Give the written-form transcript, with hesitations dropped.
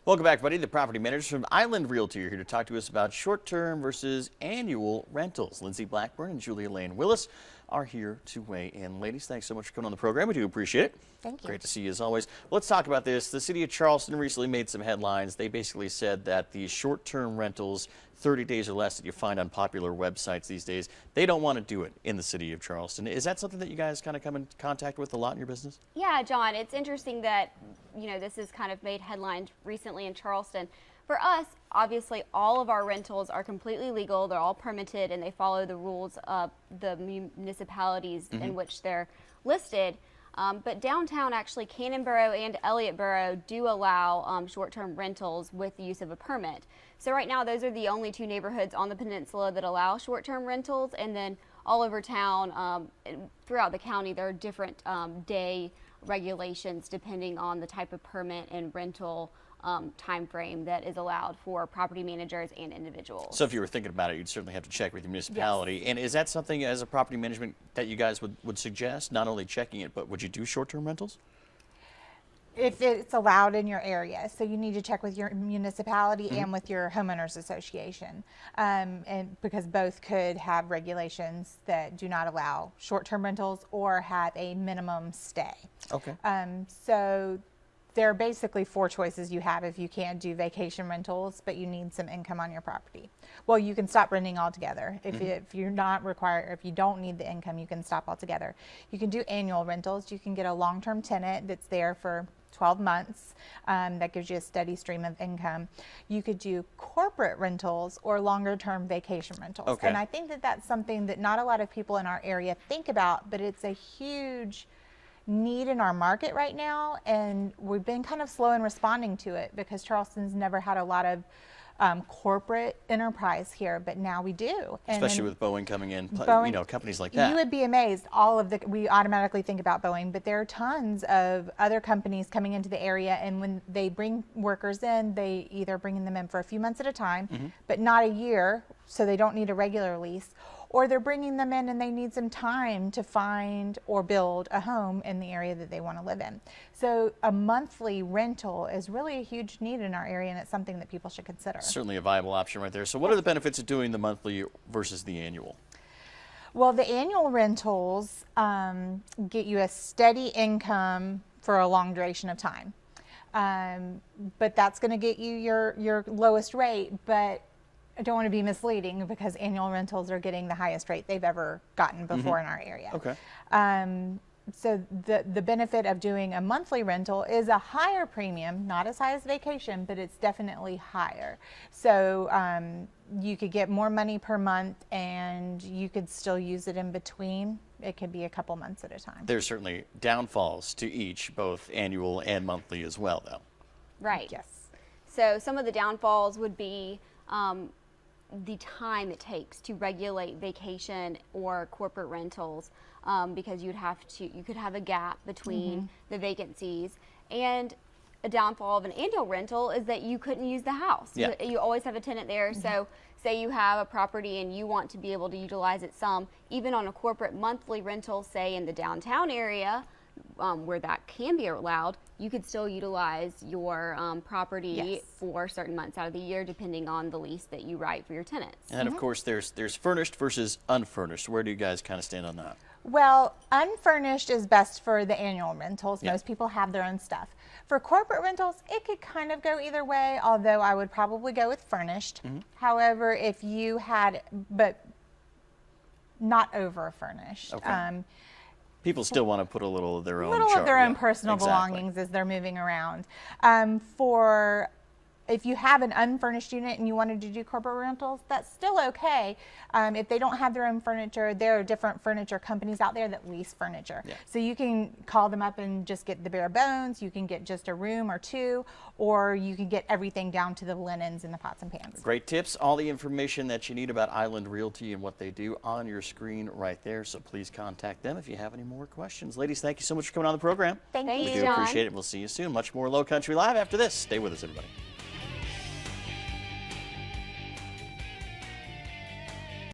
Welcome back, buddy. The property managers from Island Realty are here to talk to us about short-term versus annual rentals. Lindsay Blackburn and Julia Lane Willis are here to weigh in. Ladies, thanks so much for coming on the program. We do appreciate it. Thank you. Great to see you as always. Let's talk about this. The city of Charleston recently made some headlines. They basically said that the short-term rentals, 30 days or less, that you find on popular websites these days, they don't want to do it in the city of Charleston. Is that something that you guys kind of come in contact with a lot in your business? Yeah, John, it's interesting that, this has kind of made headlines recently in Charleston. For us, obviously, all of our rentals are completely legal. They're all permitted, and they follow the rules of the municipalities in which they're listed. But downtown, actually, Cannonboro and Elliottboro do allow short-term rentals with the use of a permit. So right now, those are the only two neighborhoods on the peninsula that allow short-term rentals. And then all over town, throughout the county, there are different day regulations depending on the type of permit and rental time frame that is allowed for property managers and individuals. So if you were thinking about it, you'd certainly have to check with your municipality. Yes. And is that something as a property management that you guys would suggest? Not only checking it, but would you do short-term rentals? If it's allowed in your area, so you need to check with your municipality and with your homeowners association, and because both could have regulations that do not allow short-term rentals or have a minimum stay. Okay. So there are basically four choices you have if you can't do vacation rentals, but you need some income on your property. Well, you can stop renting altogether. If you're not required, if you don't need the income, you can stop altogether. You can do annual rentals. You can get a long-term tenant that's there for 12 months. That gives you a steady stream of income. You could do corporate rentals or longer-term vacation rentals. Okay. And I think that that's something that not a lot of people in our area think about, but it's a huge need in our market right now, and we've been kind of slow in responding to it because Charleston's never had a lot of corporate enterprise here, but now we do. Especially with Boeing coming in, Boeing, companies like that. You would be amazed. We automatically think about Boeing, but there are tons of other companies coming into the area, and when they bring workers in, they either bring them in for a few months at a time, but not a year, so they don't need a regular lease, or they're bringing them in and they need some time to find or build a home in the area that they want to live in. So a monthly rental is really a huge need in our area, and it's something that people should consider. Certainly a viable option right there. So what are the benefits of doing the monthly versus the annual? Well, the annual rentals get you a steady income for a long duration of time. But that's going to get you your lowest rate, but I don't want to be misleading because annual rentals are getting the highest rate they've ever gotten before in our area. Okay. So the benefit of doing a monthly rental is a higher premium, not as high as vacation, but it's definitely higher. So you could get more money per month, and you could still use it in between. It could be a couple months at a time. There's certainly downfalls to each, both annual and monthly as well, though. Right. Yes. So some of the downfalls would be the time it takes to regulate vacation or corporate rentals, because you could have a gap between the vacancies. And a downfall of an annual rental is that you couldn't use the house. Yeah. You always have a tenant there. So say you have a property and you want to be able to utilize it some, even on a corporate monthly rental, say in the downtown area, where that can be allowed, you could still utilize your property for certain months out of the year, depending on the lease that you write for your tenants. And of course, there's furnished versus unfurnished. Where do you guys kind of stand on that? Well, unfurnished is best for the annual rentals. Yeah. Most people have their own stuff. For corporate rentals, it could kind of go either way, although I would probably go with furnished. However, if you had, but not over furnished. Okay. People still want to put a little of their own personal belongings as they're moving around. If you have an unfurnished unit and you wanted to do corporate rentals, that's still okay. If they don't have their own furniture, there are different furniture companies out there that lease furniture. Yeah. So you can call them up and just get the bare bones. You can get just a room or two, or you can get everything down to the linens and the pots and pans. Great tips. All the information that you need about Island Realty and what they do on your screen right there. So please contact them if you have any more questions. Ladies, thank you so much for coming on the program. Thank Thank you. We do John. appreciate it. We'll see you soon. Much more Low Country Live after this. Stay with us, everybody.